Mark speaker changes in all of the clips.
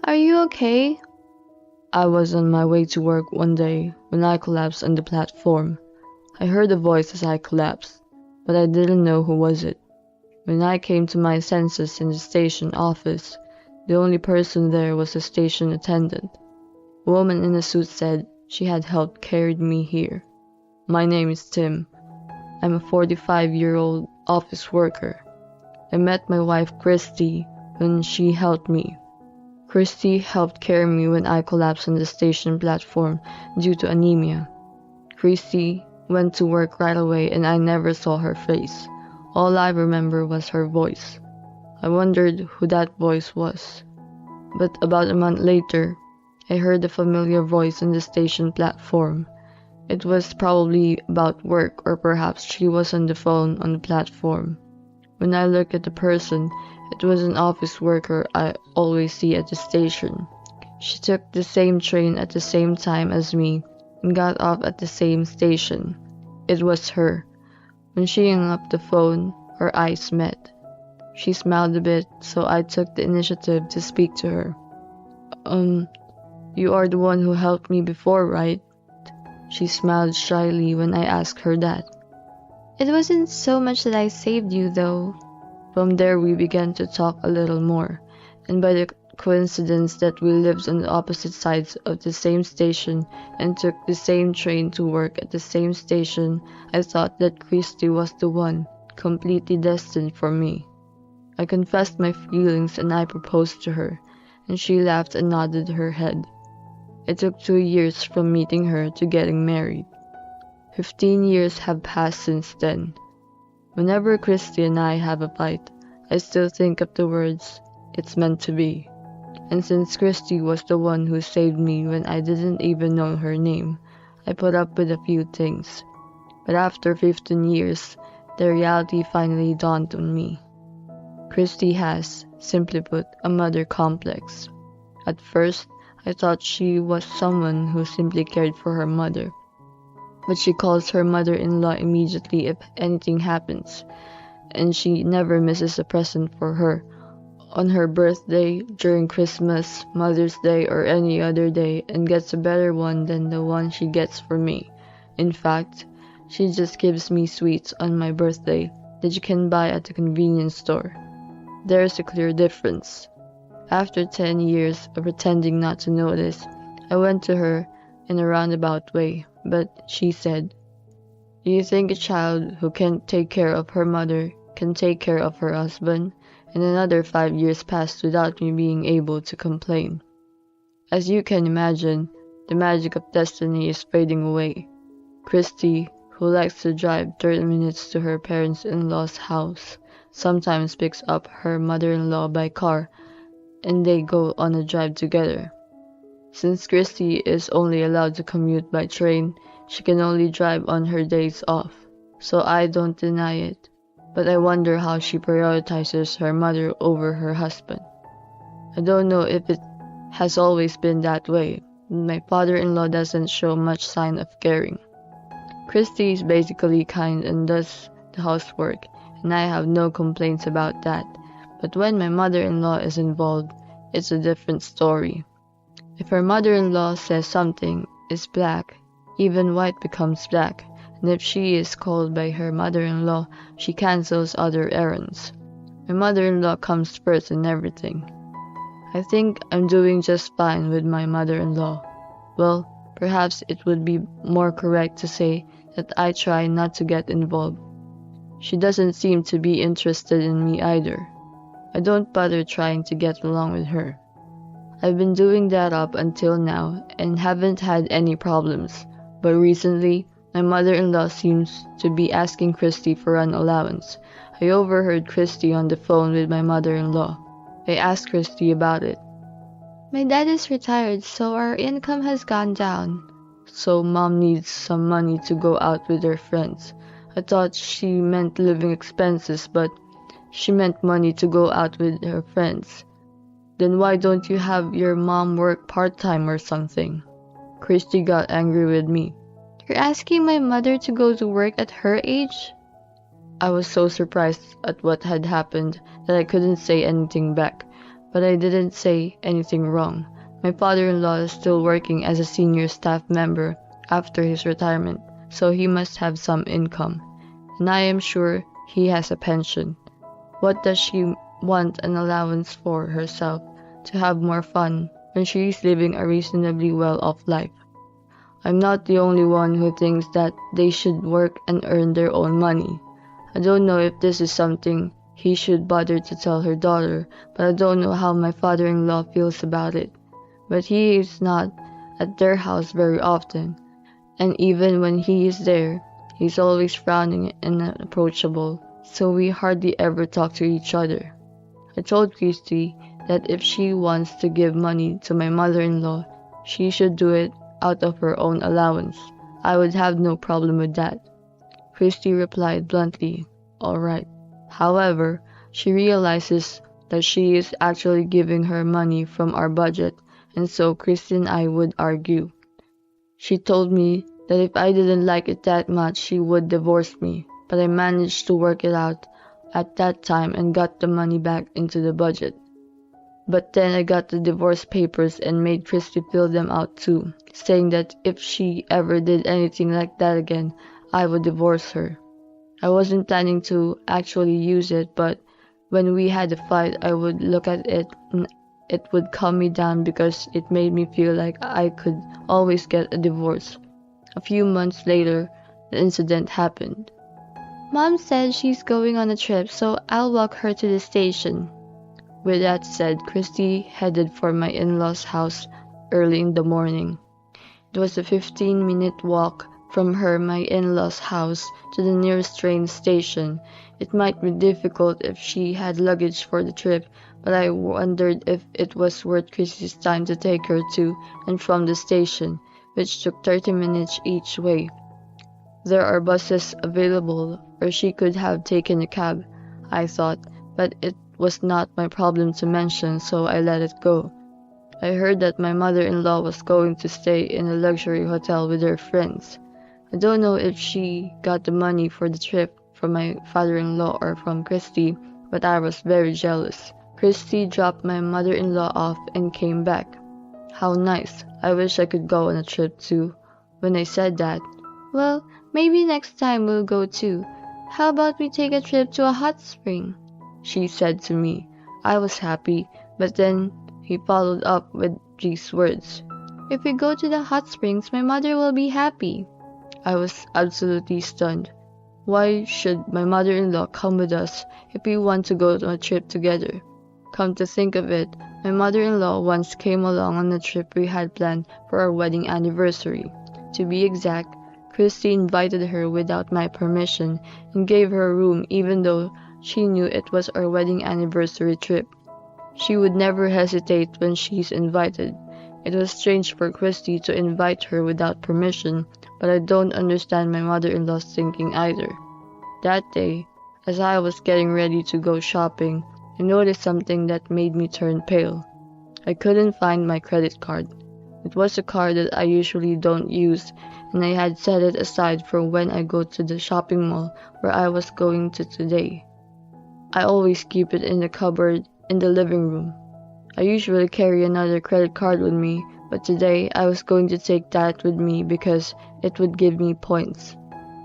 Speaker 1: Are you okay? I was on my way to work one day when I collapsed on the platform. I heard a voice as I collapsed, but I didn't know who was it. When I came to my senses in the station office, the only person there was a station attendant. A woman in a suit said she had helped carry me here. My name is Tim. I'm a 45-year-old office worker. I met my wife Christy when she helped me. Christy helped carry me when I collapsed on the station platform due to anemia. Christy went to work right away and I never saw her face. All I remember was her voice. I wondered who that voice was. But about a month later, I heard a familiar voice on the station platform. It was probably about work, or perhaps she was on the phone on the platform. When I looked at the person, it was an office worker I always see at the station. She took the same train at the same time as me and got off at the same station. It was her. When she hung up the phone, our eyes met. She smiled a bit, so I took the initiative to speak to her. You are the one who helped me before, right? She smiled shyly when I asked her that.
Speaker 2: It wasn't so much that I saved you, though.
Speaker 1: From there we began to talk a little more, and by the coincidence that we lived on the opposite sides of the same station and took the same train to work at the same station, I thought that Christy was the one, completely destined for me. I confessed my feelings and I proposed to her, and she laughed and nodded her head. It took 2 years from meeting her to getting married. 15 years have passed since then. Whenever Christy and I have a fight, I still think of the words, "It's meant to be." And since Christy was the one who saved me when I didn't even know her name, I put up with a few things. But after 15 years, the reality finally dawned on me. Christy has, simply put, a mother complex. At first, I thought she was someone who simply cared for her mother. But she calls her mother-in-law immediately if anything happens, and she never misses a present for her. On her birthday, during Christmas, Mother's Day, or any other day, and gets a better one than the one she gets for me. In fact, she just gives me sweets on my birthday that you can buy at the convenience store. There's a clear difference. After 10 years of pretending not to notice, I went to her in a roundabout way, but she said, "Do you think a child who can't take care of her mother can take care of her husband?" And another 5 years passed without me being able to complain. As you can imagine, the magic of destiny is fading away. Christy, who likes to drive 30 minutes to her parents-in-law's house, sometimes picks up her mother-in-law by car, and they go on a drive together. Since Christy is only allowed to commute by train, she can only drive on her days off, so I don't deny it. But I wonder how she prioritizes her mother over her husband. I don't know if it has always been that way. My father-in-law doesn't show much sign of caring. Christy is basically kind and does the housework, and I have no complaints about that. But when my mother-in-law is involved, it's a different story. If her mother-in-law says something is black, even white becomes black, and if she is called by her mother-in-law, she cancels other errands. My mother-in-law comes first in everything. I think I'm doing just fine with my mother-in-law. Well, perhaps it would be more correct to say that I try not to get involved. She doesn't seem to be interested in me either. I don't bother trying to get along with her. I've been doing that up until now and haven't had any problems, but recently, my mother-in-law seems to be asking Christy for an allowance. I overheard Christy on the phone with my mother-in-law. I asked Christy about it.
Speaker 2: My dad is retired, so our income has gone down.
Speaker 1: So mom needs some money to go out with her friends. I thought she meant living expenses, but she meant money to go out with her friends. Then why don't you have your mom work part-time or something? Christy got angry with me.
Speaker 2: You're asking my mother to go to work at her age?
Speaker 1: I was so surprised at what had happened that I couldn't say anything back, but I didn't say anything wrong. My father-in-law is still working as a senior staff member after his retirement, so he must have some income, and I am sure he has a pension. What does she want an allowance for herself to have more fun when she is living a reasonably well-off life? I'm not the only one who thinks that they should work and earn their own money. I don't know if this is something he should bother to tell her daughter, but I don't know how my father-in-law feels about it. But he is not at their house very often, and even when he is there, he's always frowning and unapproachable, so we hardly ever talk to each other. I told Christy that if she wants to give money to my mother-in-law, she should do it out of her own allowance. I would have no problem with that. Christy replied bluntly, "All right." However, she realizes that she is actually giving her money from our budget, and so Christy and I would argue. She told me that if I didn't like it that much, she would divorce me, but I managed to work it out at that time and got the money back into the budget. But then I got the divorce papers and made Christy fill them out too, saying that if she ever did anything like that again, I would divorce her. I wasn't planning to actually use it, but when we had a fight, I would look at it and it would calm me down because it made me feel like I could always get a divorce. A few months later, the incident happened.
Speaker 2: Mom said she's going on a trip, so I'll walk her to the station.
Speaker 1: With that said, Christy headed for my in-laws' house early in the morning. It was a 15-minute walk from my in-laws' house to the nearest train station. It might be difficult if she had luggage for the trip, but I wondered if it was worth Christy's time to take her to and from the station, which took 30 minutes each way. There are buses available, or she could have taken a cab, I thought, but it was not my problem to mention, so I let it go. I heard that my mother-in-law was going to stay in a luxury hotel with her friends. I don't know if she got the money for the trip from my father-in-law or from Christy, but I was very jealous. Christy dropped my mother-in-law off and came back. How nice. I wish I could go on a trip too. When I said that,
Speaker 2: "Well, maybe next time we'll go too. How about we take a trip to a hot spring?"
Speaker 1: she said to me. I was happy, but then he followed up with these words.
Speaker 2: "If we go to the hot springs, my mother will be happy."
Speaker 1: I was absolutely stunned. Why should my mother-in-law come with us if we want to go on a trip together? Come to think of it, my mother-in-law once came along on a trip we had planned for our wedding anniversary. To be exact, Christy invited her without my permission and gave her a room even though she knew it was our wedding anniversary trip. She would never hesitate when she's invited. It was strange for Christy to invite her without permission, but I don't understand my mother-in-law's thinking either. That day, as I was getting ready to go shopping, I noticed something that made me turn pale. I couldn't find my credit card. It was a card that I usually don't use, and I had set it aside for when I go to the shopping mall where I was going to today. I always keep it in the cupboard in the living room. I usually carry another credit card with me, but today I was going to take that with me because it would give me points.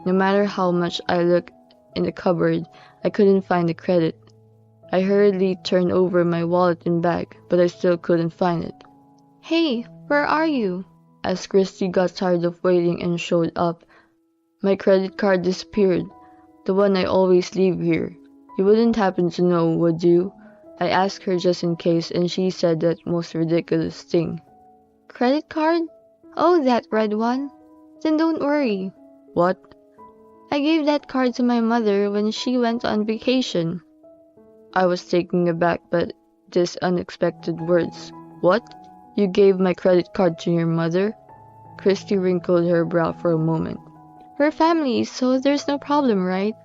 Speaker 1: No matter how much I looked in the cupboard, I couldn't find the credit. I hurriedly turned over my wallet and bag, but I still couldn't find it.
Speaker 2: "Hey, where are you?"
Speaker 1: As Christy got tired of waiting and showed up, my credit card disappeared, the one I always leave here. You wouldn't happen to know, would you? I asked her just in case, and she said that most ridiculous thing.
Speaker 2: "Credit card? Oh, that red one? Then don't worry."
Speaker 1: What?
Speaker 2: "I gave that card to my mother when she went on vacation."
Speaker 1: I was taken aback by these unexpected words. What? You gave my credit card to your mother? Christy wrinkled her brow for a moment.
Speaker 2: "We're family, so there's no problem, right?"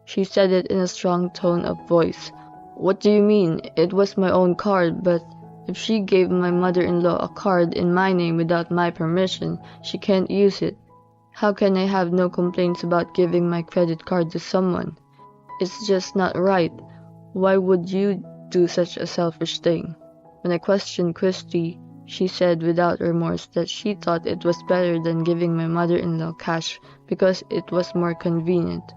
Speaker 1: She said it in a strong tone of voice. What do you mean? It was my own card, but if she gave my mother-in-law a card in my name without my permission, she can't use it. How can I have no complaints about giving my credit card to someone? It's just not right. Why would you do such a selfish thing? When I questioned Christy, she said without remorse that she thought it was better than giving my mother-in-law cash because it was more convenient.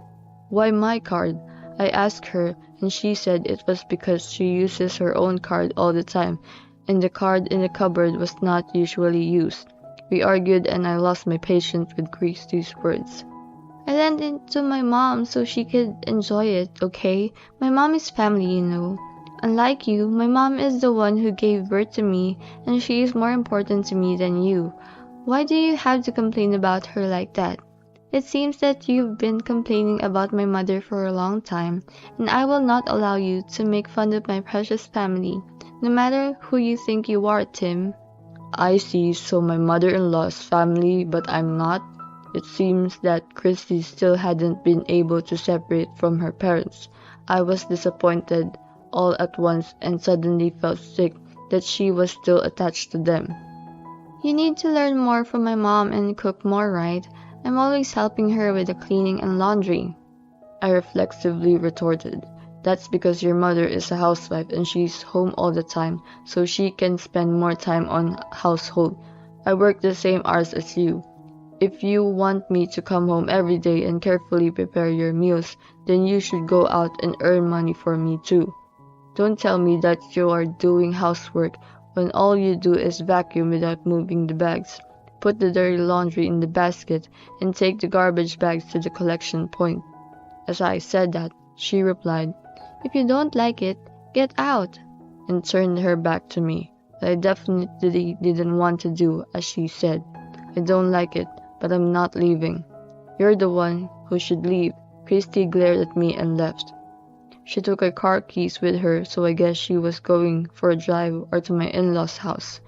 Speaker 1: Why my card? I asked her, and she said it was because she uses her own card all the time, and the card in the cupboard was not usually used. We argued and I lost my patience with Christy's words.
Speaker 2: I lent it to my mom so she could enjoy it, okay? My mom is family, you know. Unlike you, my mom is the one who gave birth to me, and she is more important to me than you. Why do you have to complain about her like that? It seems that you've been complaining about my mother for a long time, and I will not allow you to make fun of my precious family, no matter who you think you are, Tim.
Speaker 1: I see, so my mother-in-law's family, but I'm not. It seems that Christy still hadn't been able to separate from her parents. I was disappointed all at once and suddenly felt sick that she was still attached to them.
Speaker 2: You need to learn more from my mom and cook more, right? I'm always helping her with the cleaning and laundry.
Speaker 1: I reflexively retorted. That's because your mother is a housewife and she's home all the time, so she can spend more time on household. I work the same hours as you. If you want me to come home every day and carefully prepare your meals, then you should go out and earn money for me too. Don't tell me that you are doing housework when all you do is vacuum without moving the bags. Put the dirty laundry in the basket and take the garbage bags to the collection point. As I said that, she replied,
Speaker 2: If you don't like it, get out,
Speaker 1: and turned her back to me. But I definitely didn't want to do as she said. I don't like it, but I'm not leaving. You're the one who should leave. Christy glared at me and left. She took her car keys with her, so I guess she was going for a drive or to my in-laws' house.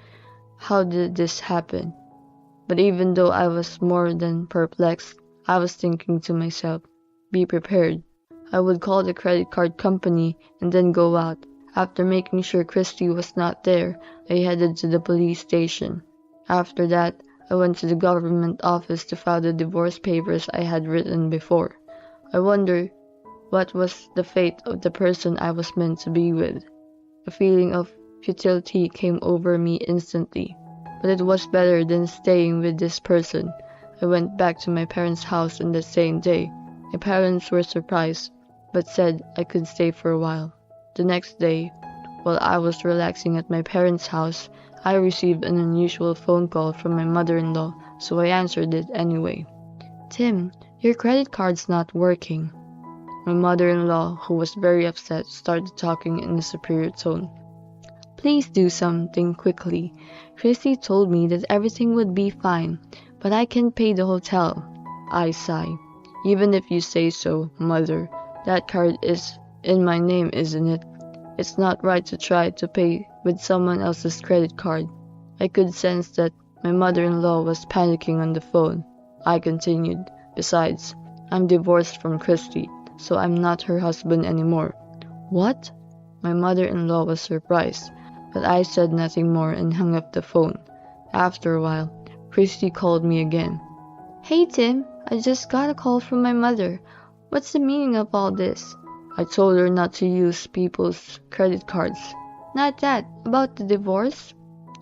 Speaker 1: How did this happen? But even though I was more than perplexed, I was thinking to myself, be prepared. I would call the credit card company and then go out. After making sure Christy was not there, I headed to the police station. After that, I went to the government office to file the divorce papers I had written before. I wonder what was the fate of the person I was meant to be with. A feeling of futility came over me instantly. But it was better than staying with this person. I went back to my parents' house on the same day. My parents were surprised, but said I could stay for a while. The next day, while I was relaxing at my parents' house, I received an unusual phone call from my mother-in-law, so I answered it anyway.
Speaker 2: Tim, your credit card's not working.
Speaker 1: My mother-in-law, who was very upset, started talking in a superior tone.
Speaker 2: Please do something quickly. Christy told me that everything would be fine, but I can't pay the hotel.
Speaker 1: I sighed. Even if you say so, mother, that card is in my name, isn't it? It's not right to try to pay with someone else's credit card. I could sense that my mother-in-law was panicking on the phone. I continued. Besides, I'm divorced from Christy, so I'm not her husband anymore. What? My mother-in-law was surprised, but I said nothing more and hung up the phone. After a while, Christy called me again.
Speaker 2: Hey Tim, I just got a call from my mother. What's the meaning of all this?
Speaker 1: I told her not to use people's credit cards.
Speaker 2: Not that, about the divorce?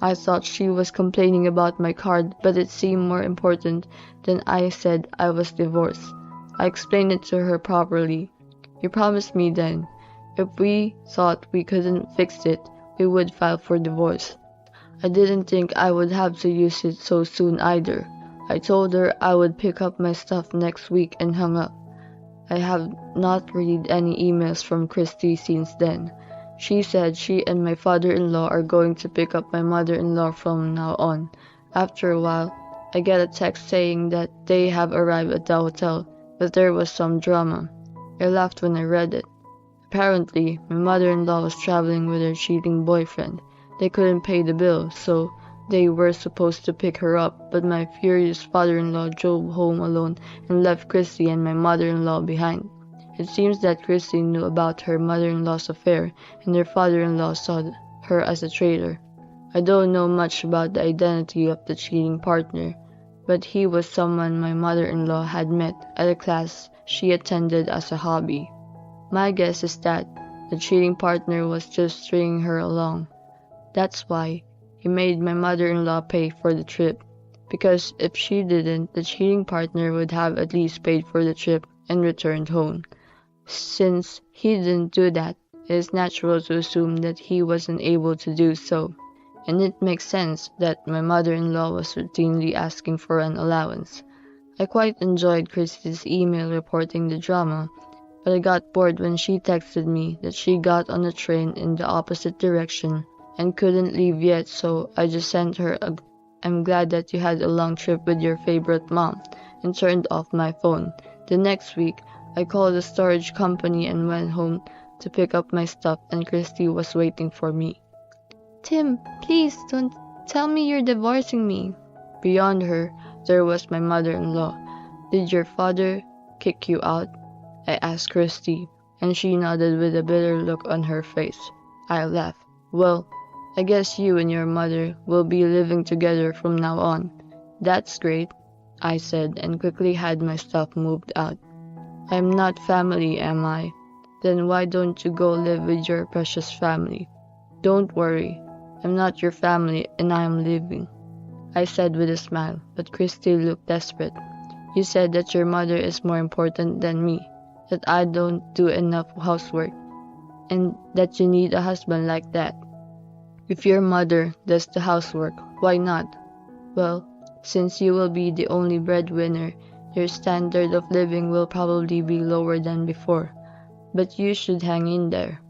Speaker 1: I thought she was complaining about my card, but it seemed more important than I said I was divorced. I explained it to her properly. You promised me then, if we thought we couldn't fix it, we would file for divorce. I didn't think I would have to use it so soon either. I told her I would pick up my stuff next week and hung up. I have not read any emails from Christy since then. She said she and my father-in-law are going to pick up my mother-in-law from now on. After a while, I get a text saying that they have arrived at the hotel, but there was some drama. I laughed when I read it. Apparently, my mother-in-law was traveling with her cheating boyfriend. They couldn't pay the bill, so they were supposed to pick her up, but my furious father-in-law drove home alone and left Christy and my mother-in-law behind. It seems that Christy knew about her mother-in-law's affair, and her father-in-law saw her as a traitor. I don't know much about the identity of the cheating partner, but he was someone my mother-in-law had met at a class she attended as a hobby. My guess is that the cheating partner was just stringing her along. That's why he made my mother-in-law pay for the trip. Because if she didn't, the cheating partner would have at least paid for the trip and returned home. Since he didn't do that, it is natural to assume that he wasn't able to do so. And it makes sense that my mother-in-law was routinely asking for an allowance. I quite enjoyed Christy's email reporting the drama, but I got bored when she texted me that she got on a train in the opposite direction and couldn't leave yet, so I just sent her a "I'm glad that you had a long trip with your favorite mom," and turned off my phone. The next week, I called the storage company and went home to pick up my stuff, and Christy was waiting for me.
Speaker 2: Tim, please don't tell me you're divorcing me.
Speaker 1: Beyond her, there was my mother-in-law. "Did your father kick you out?" I asked Christy, and she nodded with a bitter look on her face. I laughed. "Well, I guess you and your mother will be living together from now on." "That's great," I said, and quickly had my stuff moved out. "I'm not family, am I? Then why don't you go live with your precious family?" "Don't worry, I'm not your family and I am leaving," I said with a smile, but Christy looked desperate. "You said that your mother is more important than me, that I don't do enough housework, and that you need a husband like that. If your mother does the housework, why not?" "Well, since you will be the only breadwinner, your standard of living will probably be lower than before, but you should hang in there."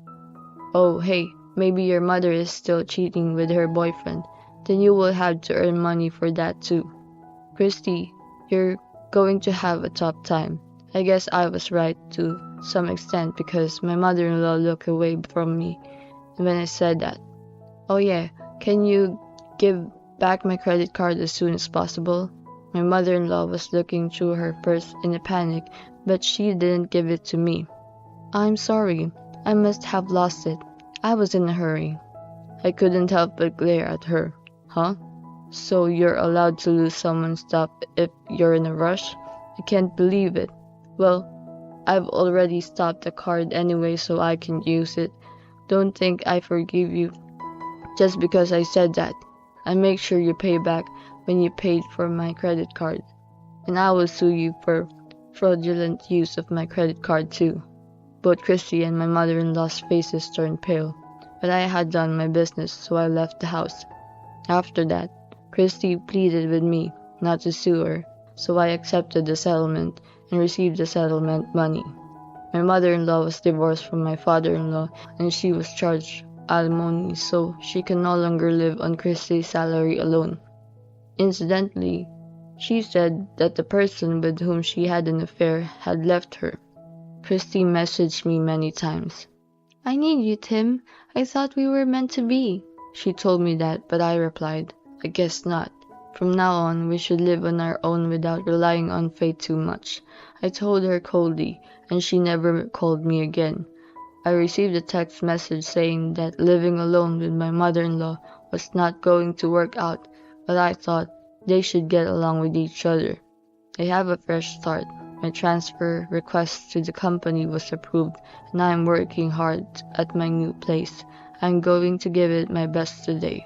Speaker 1: "Oh, hey, maybe your mother is still cheating with her boyfriend. Then you will have to earn money for that too." "Christy, you're going to have a tough time." I guess I was right to some extent because my mother-in-law looked away from me when I said that. "Oh yeah, can you give back my credit card as soon as possible?" My mother-in-law was looking through her purse in a panic, but she didn't give it to me. "I'm sorry, I must have lost it. I was in a hurry." I couldn't help but glare at her. "Huh? So you're allowed to lose someone's stuff if you're in a rush? I can't believe it." "Well, I've already stopped the card anyway so I can use it. Don't think I forgive you just because I said that. I make sure you pay back when you paid for my credit card. And I will sue you for fraudulent use of my credit card too." Both Christy and my mother-in-law's faces turned pale, but I had done my business, so I left the house. After that, Christy pleaded with me not to sue her, so I accepted the settlement and received the settlement money. My mother-in-law was divorced from my father-in-law, and she was charged alimony, so she can no longer live on Christy's salary alone. Incidentally, she said that the person with whom she had an affair had left her. Christy messaged me many times.
Speaker 2: "I need you, Tim. I thought we were meant to be."
Speaker 1: She told me that, but I replied, "I guess not. From now on, we should live on our own without relying on fate too much." I told her coldly, and she never called me again. I received a text message saying that living alone with my mother-in-law was not going to work out, but I thought they should get along with each other. I have a fresh start. My transfer request to the company was approved, and I am working hard at my new place. I'm going to give it my best today.